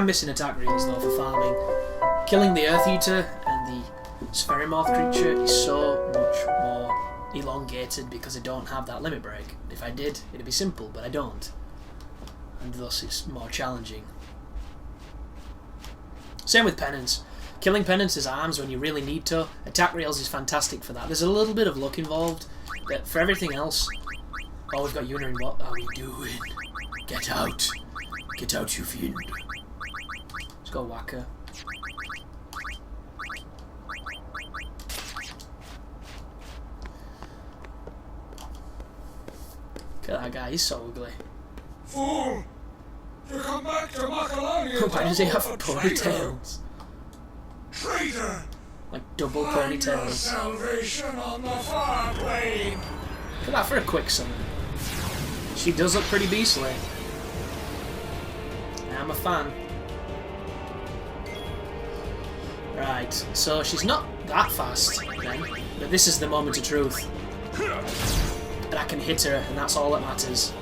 am missing attack reels though for farming. Killing the Earth Eater and the Spherimoth creature is so much more elongated because I don't have that limit break. If I did, it'd be simple, but I don't. And thus it's more challenging. Same with Penance. Killing Penance's arms when you really need to. Attack reels is fantastic for that. There's a little bit of luck involved, but for everything else... Oh, we've got Yuna in. What are we doing? Get out. Get out, you fiend. Let's go whack her. Look at that guy, he's so ugly. Fool! You come back to Makalani. Why does he have ponytails? Traitor! Like double Find your ponytails. salvation on the far plane. Look at that for a quick summon. She does look pretty beastly. I'm a fan. Right, so she's not that fast then, but this is the moment of truth. And I can hit her, and that's all that matters.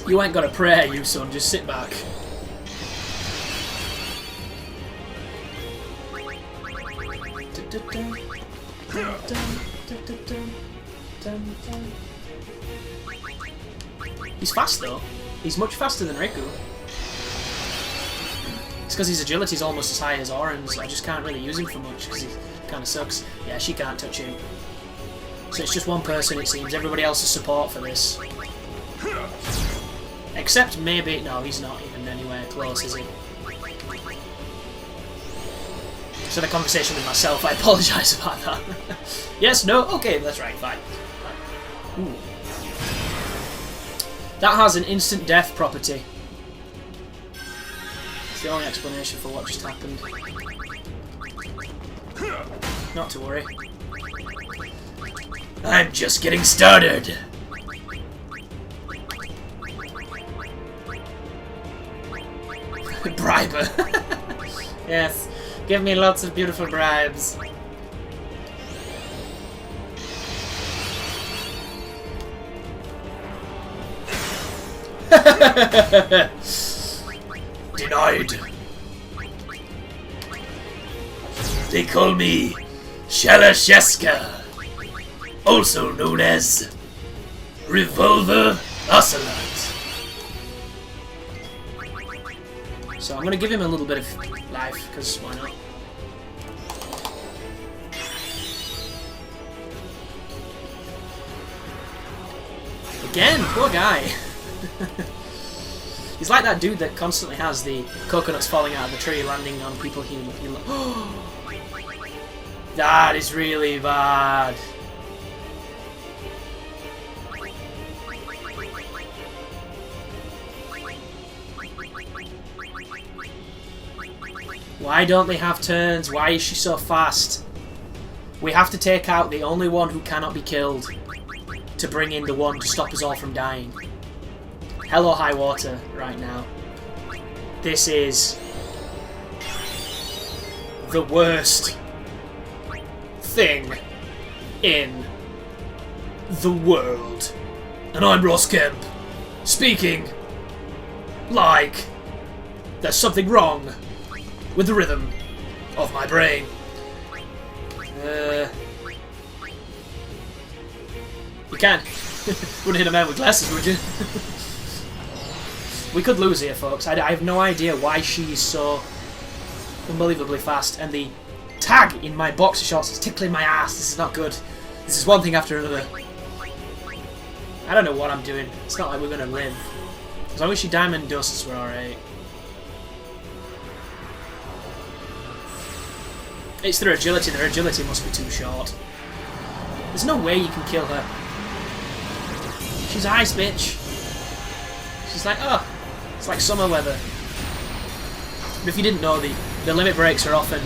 You ain't got a prayer, you son, just sit back. He's fast though. He's much faster than Riku. It's because his agility is almost as high as Oren's. I just can't really use him for much because he kind of sucks. Yeah, she can't touch him. So it's just one person, it seems. Everybody else is support for this. Except maybe... No, he's not even anywhere close, is he? Just had a conversation with myself. I apologise about that. Yes, no? Okay, that's right, fine. Ooh. That has an instant death property. It's the only explanation for what just happened. Not to worry. I'm just getting started! Briber! Yes, give me lots of beautiful bribes. Denied. They call me Shalasheska, also known as Revolver Ocelot. So I'm gonna give him a little bit of life, because why not? Again, poor guy. He's like that dude that constantly has the coconuts falling out of the tree landing on people he That is really bad. Why don't they have turns? Why is she so fast? We have to take out the only one who cannot be killed to bring in the one to stop us all from dying. Hell or high water right now. This is the worst thing in the world. And I'm Ross Kemp, speaking like there's something wrong with the rhythm of my brain. You can. Wouldn't hit a man with glasses, would you? We could lose here, folks. I have no idea why she's so unbelievably fast. And the tag in my boxer shorts is tickling my ass. This is not good. This is one thing after another. I don't know what I'm doing. It's not like we're going to live. As long as she diamond dusts, we're alright. It's their agility. Their agility must be too short. There's no way you can kill her. She's ice, bitch. She's like, oh, it's like summer weather. But if you didn't know, the limit breaks are often,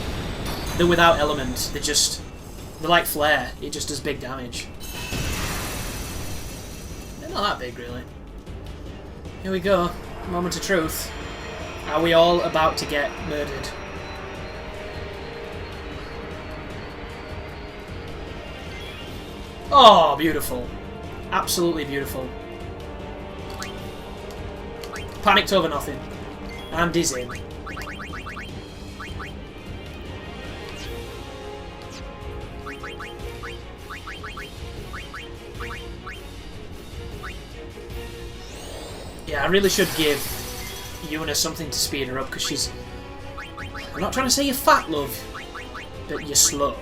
they're without elements. They're like flare. It just does big damage. They're not that big, really. Here we go. Moment of truth. Are we all about to get murdered? Oh, beautiful. Absolutely beautiful. Panicked over nothing. I'm dizzy. Yeah, I really should give Yuna something to speed her up, because she's... I'm not trying to say you're fat, love, but you're slow.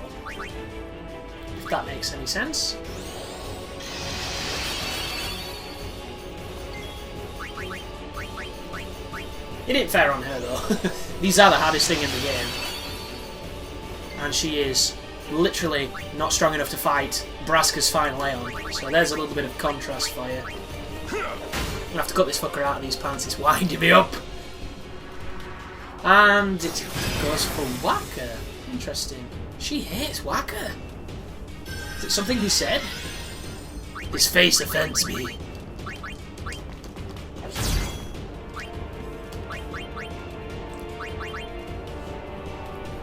If that makes any sense. It ain't fair on her, though. These are the hardest thing in the game. And she is literally not strong enough to fight Braska's final Aeon. So there's a little bit of contrast for you. I'm gonna have to cut this fucker out of these pants, it's winding me up. And it goes for Waka. Interesting. She hates Waka. Is it something he said? His face offends me.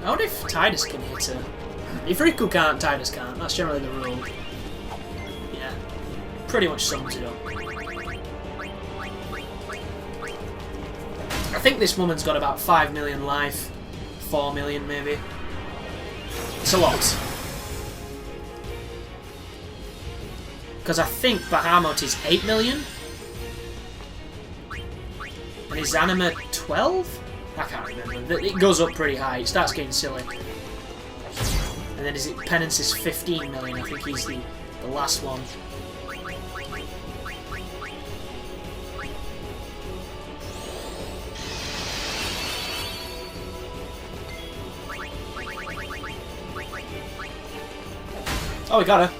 I wonder if Tidus can hit her. If Riku can't, Tidus can't. That's generally the rule. Yeah. Pretty much sums it up. I think this woman's got about 5 million life. 4 million maybe. It's a lot. Because I think Bahamut is 8 million. And is Anima 12? I can't remember. It goes up pretty high. It starts getting silly. And then is it Penance is 15 million? I think he's the last one. Oh, we got her.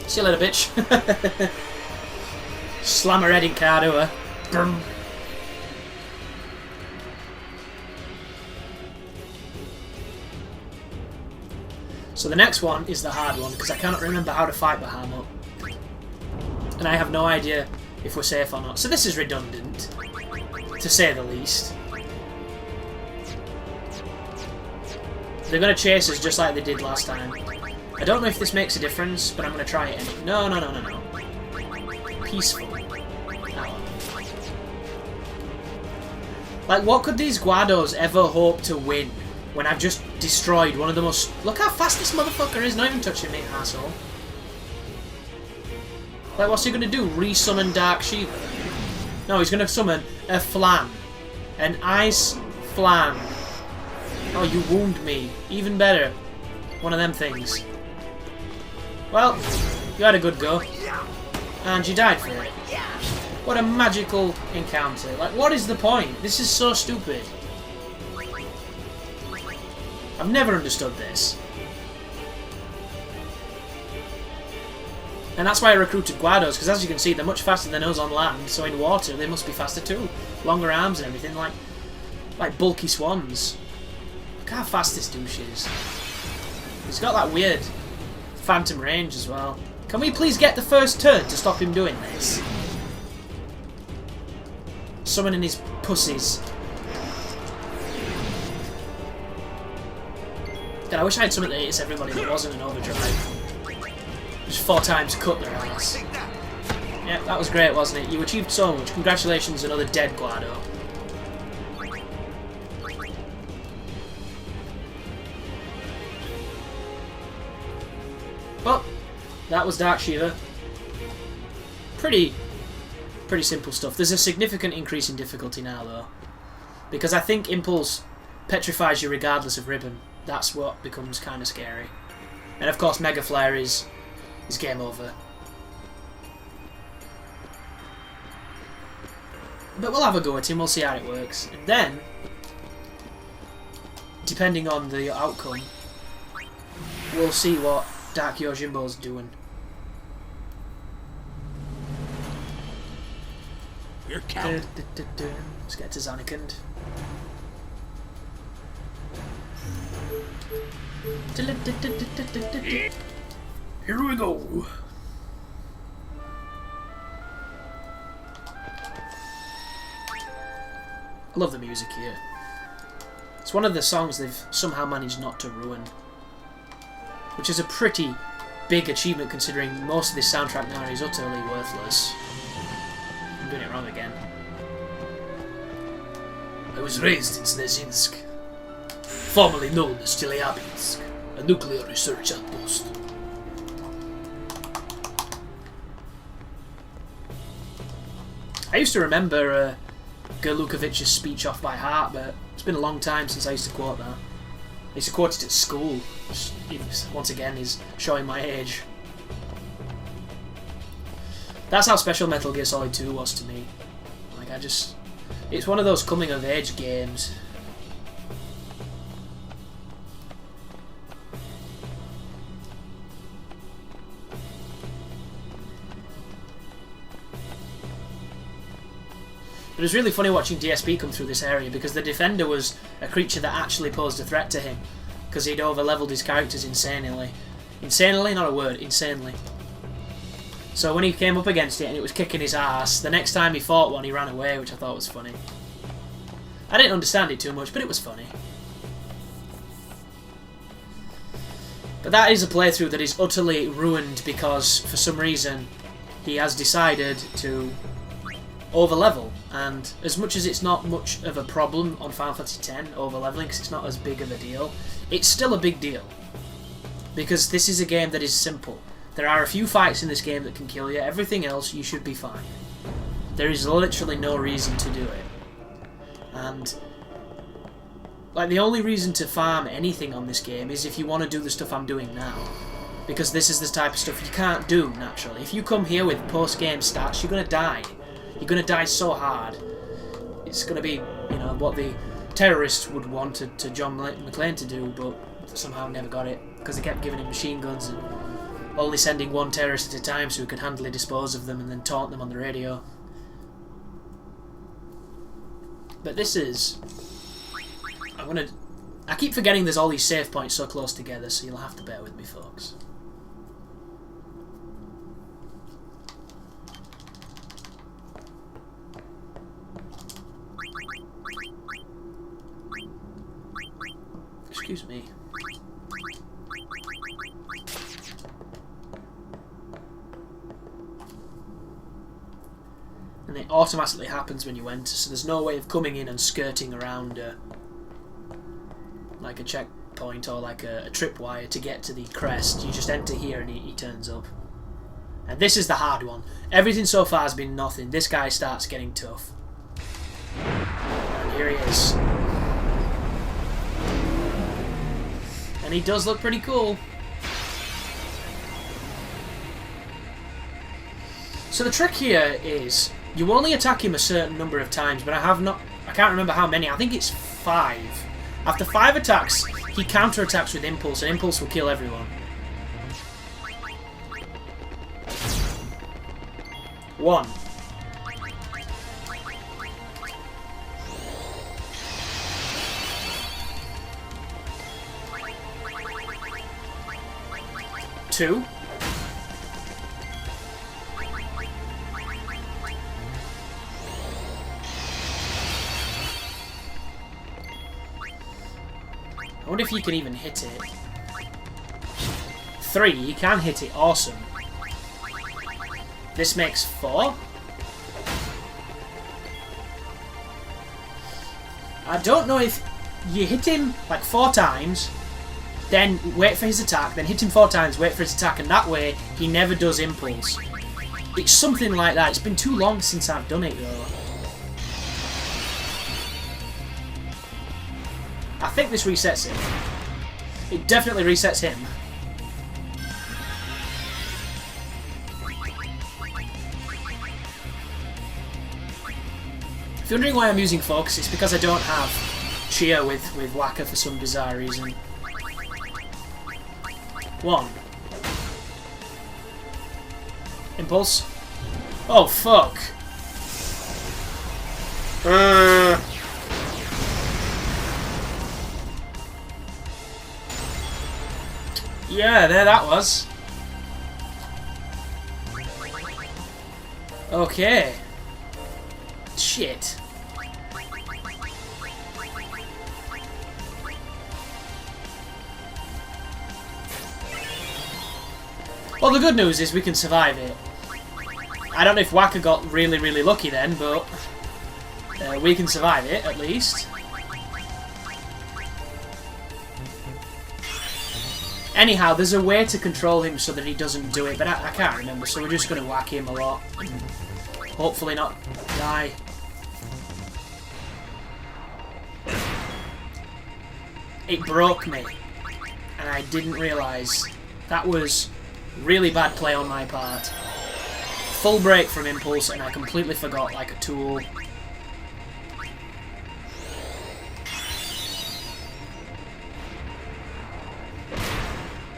See you later, bitch. Slam her head in car to her. Brum. So the next one is the hard one, because I cannot remember how to fight Bahamut. And I have no idea if we're safe or not. So this is redundant, to say the least. They're going to chase us just like they did last time. I don't know if this makes a difference, but I'm going to try it anyway. No, no, no, no, no. Peaceful. Oh. Like, what could these Guados ever hope to win when I've just destroyed one of the most... Look how fast this motherfucker is, not even touching me, asshole. Like, what's he going to do? Resummon Dark Shiva? No, he's going to summon a Flam. An Ice Flam. Oh, you wound me. Even better. One of them things. Well, you had a good go. And you died for it. What a magical encounter. Like, what is the point? This is so stupid. I've never understood this. And that's why I recruited Guados, because as you can see, they're much faster than us on land, so in water they must be faster too. Longer arms and everything, like bulky swans. Look how fast this douche is. He's got that weird phantom range as well. Can we please get the first turn to stop him doing this? Summoning his pussies. God, I wish I had something that hits everybody that wasn't an overdrive. Just 4 times cut their ass. Yeah, that was great, wasn't it? You achieved so much. Congratulations, another dead Guado. Well, that was Dark Shiva. Pretty simple stuff. There's a significant increase in difficulty now, though. Because I think Impulse petrifies you regardless of Ribbon. That's what becomes kind of scary. And of course, Mega Flare is game over. But we'll have a go at him, we'll see how it works. And then, depending on the outcome, we'll see what Dark Yojimbo's doing. You're counting. Let's get to Zanarkand. Here we go. I love the music here. It's one of the songs they've somehow managed not to ruin, which is a pretty big achievement considering most of this soundtrack now is utterly worthless. I'm doing it wrong again. I was raised in Snezinsk, formerly known as Chelyabinsk, a nuclear research outpost. I used to remember Gerlukovic's speech off by heart, but it's been a long time since I used to quote that. I used to quote it at school, which once again is showing my age. That's how special Metal Gear Solid 2 was to me. Like, it's one of those coming of age games. It was really funny watching DSP come through this area because the Defender was a creature that actually posed a threat to him because he'd over-leveled his characters insanely. Insanely? Not a word. Insanely. So when he came up against it and it was kicking his ass, the next time he fought one he ran away, which I thought was funny. I didn't understand it too much, but it was funny. But that is a playthrough that is utterly ruined because, for some reason, he has decided to over-level. And as much as it's not much of a problem on Final Fantasy X over-leveling, because it's not as big of a deal, it's still a big deal. Because this is a game that is simple. There are a few fights in this game that can kill you, everything else you should be fine. There is literally no reason to do it. And like the only reason to farm anything on this game is if you want to do the stuff I'm doing now. Because this is the type of stuff you can't do naturally. If you come here with post-game stats, you're going to die. You're going to die so hard. It's going to be, you know, what the terrorists would want to John McClane to do, but somehow never got it. Because they kept giving him machine guns and only sending one terrorist at a time so he could handily dispose of them and then taunt them on the radio. But this is... I keep forgetting there's all these save points so close together, so you'll have to bear with me, folks. Excuse me. And it automatically happens when you enter, so there's no way of coming in and skirting around like a checkpoint or like a tripwire to get to the crest. You just enter here and he turns up. And this is the hard one. Everything so far has been nothing. This guy starts getting tough. And here he is. And he does look pretty cool. So the trick here is you only attack him a certain number of times, but I can't remember how many. I think it's 5. After 5 attacks, he counterattacks with Impulse, and Impulse will kill everyone. 1. 2. 'I wonder if you can even hit it. 3, you can hit it, awesome. This makes 4. I don't know if you hit him like 4 times, then wait for his attack, then hit him 4 times, wait for his attack, and that way he never does Impulse. It's something like that. It's been too long since I've done it though. I think this resets him. It definitely resets him. If you're wondering why I'm using Focus, it's because I don't have Cheer with Waka for some bizarre reason. 1. Impulse. Oh, fuck. Yeah, there that was. Okay. Shit. Well, the good news is we can survive it. I don't know if Waka got really, really lucky then, but we can survive it, at least. Anyhow, there's a way to control him so that he doesn't do it, but I can't remember, so we're just going to whack him a lot. Hopefully not die. It broke me. And I didn't realise. That was really bad play on my part. Full break from Impulse and I completely forgot like a tool.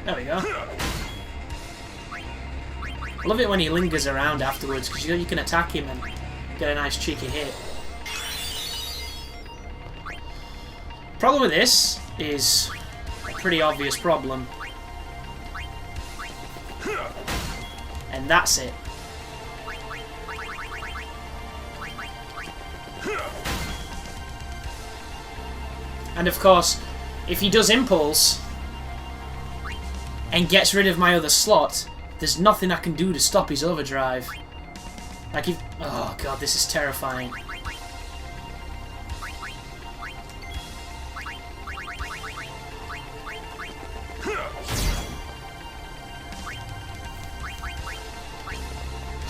There we go. I love it when he lingers around afterwards because you can attack him and get a nice cheeky hit. Problem with this is a pretty obvious problem. And that's it. And of course, if he does Impulse and gets rid of my other slot, there's nothing I can do to stop his overdrive. Like if... Oh god, this is terrifying.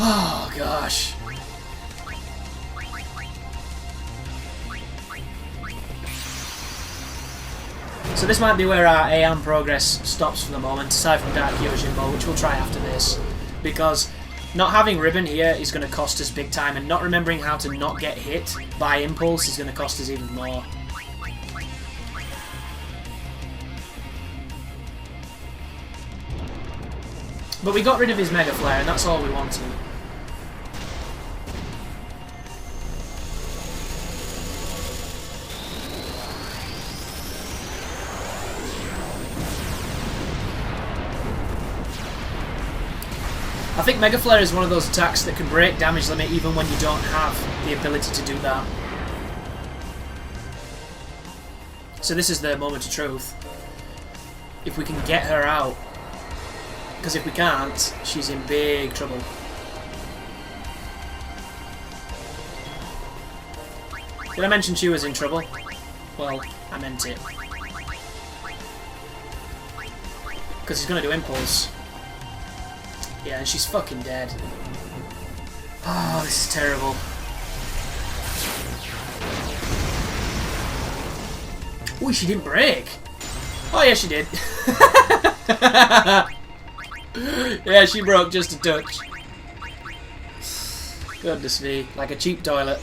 Oh gosh. So this might be where our AM progress stops for the moment, aside from Dark Yojimbo, which we'll try after this. Because not having Ribbon here is going to cost us big time, and not remembering how to not get hit by Impulse is going to cost us even more. But we got rid of his Mega Flare, and that's all we wanted. I think Mega Flare is one of those attacks that can break damage limit even when you don't have the ability to do that. So this is the moment of truth. If we can get her out. Because if we can't, she's in big trouble. Did I mention she was in trouble? Well, I meant it. Because he's going to do Impulse. Yeah, and she's fucking dead. Oh, this is terrible. Ooh, she didn't break. Oh, yeah, she did. Yeah, she broke just a touch. Goodness me, like a cheap toilet.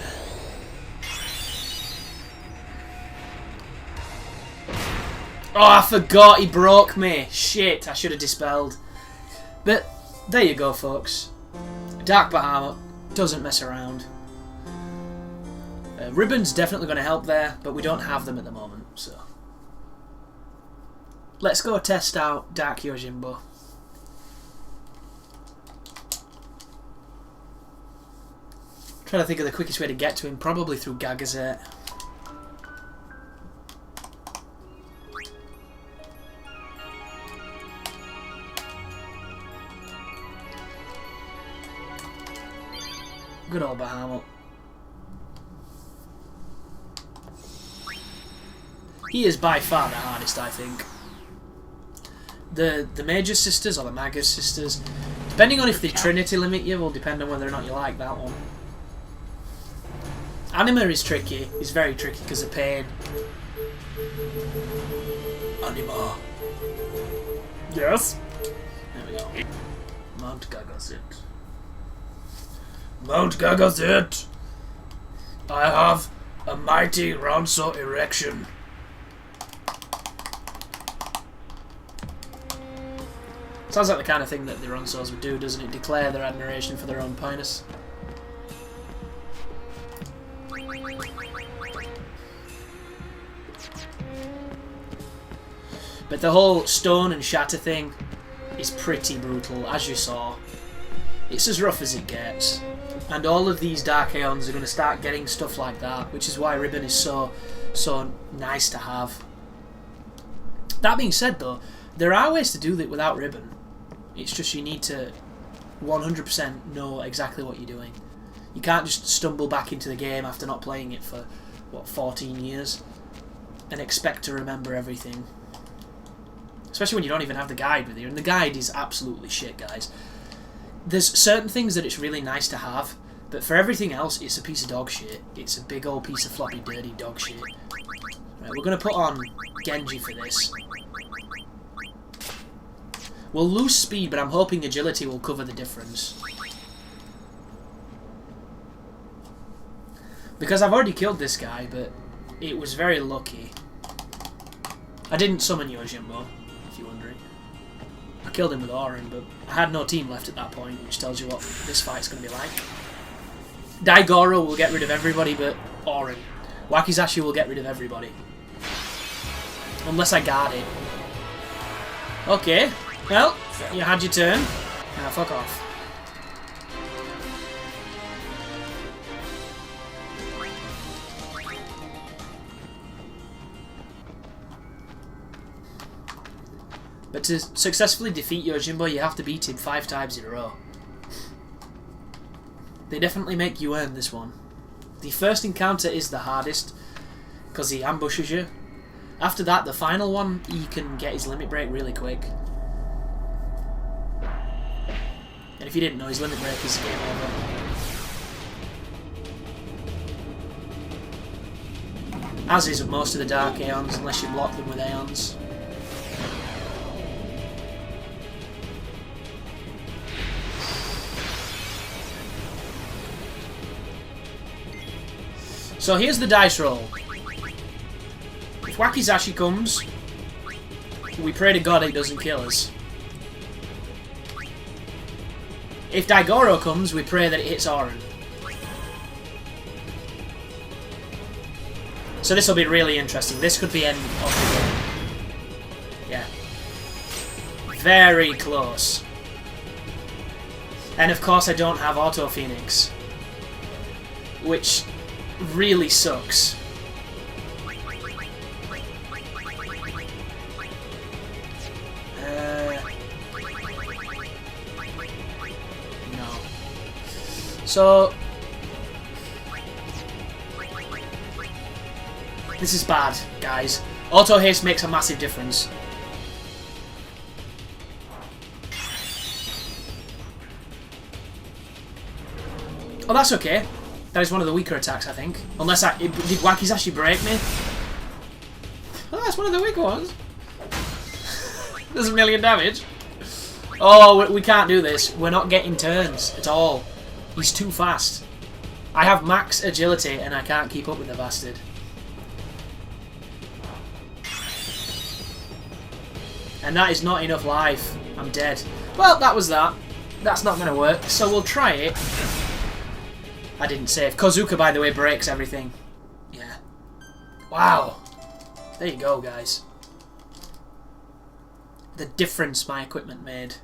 Oh, I forgot he broke me. Shit, I should have dispelled. But there you go, folks. Dark Bahamut doesn't mess around. Ribbon's definitely going to help there, but we don't have them at the moment, so. Let's go test out Dark Yojimbo. Trying to think of the quickest way to get to him, probably through Gagazet. Good old Bahamut. He is by far the hardest, I think. The Major Sisters, or the Magus Sisters, depending on if they Trinity limit you, will depend on whether or not you like that one. Anima is tricky. It's very tricky because of pain. Anima. Yes? There we go. Mount Gagazet. Mount Gagazet! I have a mighty Ronso erection. Sounds like the kind of thing that the Ronsos would do, doesn't it? Declare their admiration for their own pinus. But the whole stone and shatter thing is pretty brutal, as you saw. It's as rough as it gets. And all of these Dark Aeons are going to start getting stuff like that, which is why Ribbon is so nice to have. That being said though, there are ways to do that without Ribbon. It's just you need to 100% know exactly what you're doing. You can't just stumble back into the game after not playing it for, what, 14 years and expect to remember everything. Especially when you don't even have the guide with you, and the guide is absolutely shit, guys. There's certain things that it's really nice to have, But for everything else, it's a piece of dog shit. It's a big old piece of floppy, dirty dog shit. Right, we're going to put on Genji for this. We'll lose speed, but I'm hoping agility will cover the difference. Because I've already killed this guy, but it was very lucky. I didn't summon Yojimbo, if you're wondering. I killed him with Auron, but I had no team left at that point, which tells you what this fight's going to be like. Daigoro will get rid of everybody but Auron. Wakizashi will get rid of everybody. Unless I guard it. Okay, well, you had your turn. Now fuck off. But to successfully defeat Yojimbo, you have to beat him 5 times in a row. They definitely make you earn this one. The first encounter is the hardest, because he ambushes you. After that, the final one, he can get his limit break really quick. And if you didn't know, his limit break is game over. As is with most of the Dark Aeons, unless you block them with Aeons. So here's the dice roll. If Wakizashi comes, we pray to God it doesn't kill us. If Daigoro comes, we pray that it hits Auron. So this will be really interesting. This could be end of the game. Yeah. Very close. And of course I don't have Auto Phoenix. Which really sucks. No. So this is bad, guys. Auto haste makes a massive difference. Oh, that's okay. That is one of the weaker attacks, I think. Unless did Wakizashi break me? Oh, that's one of the weaker ones. Does 1 million damage. Oh, we can't do this. We're not getting turns at all. He's too fast. I have max agility and I can't keep up with the bastard. And that is not enough life. I'm dead. Well, that was that. That's not going to work. So we'll try it. I didn't save. Kozuka, by the way, breaks everything. Yeah. Wow. There you go, guys. The difference my equipment made.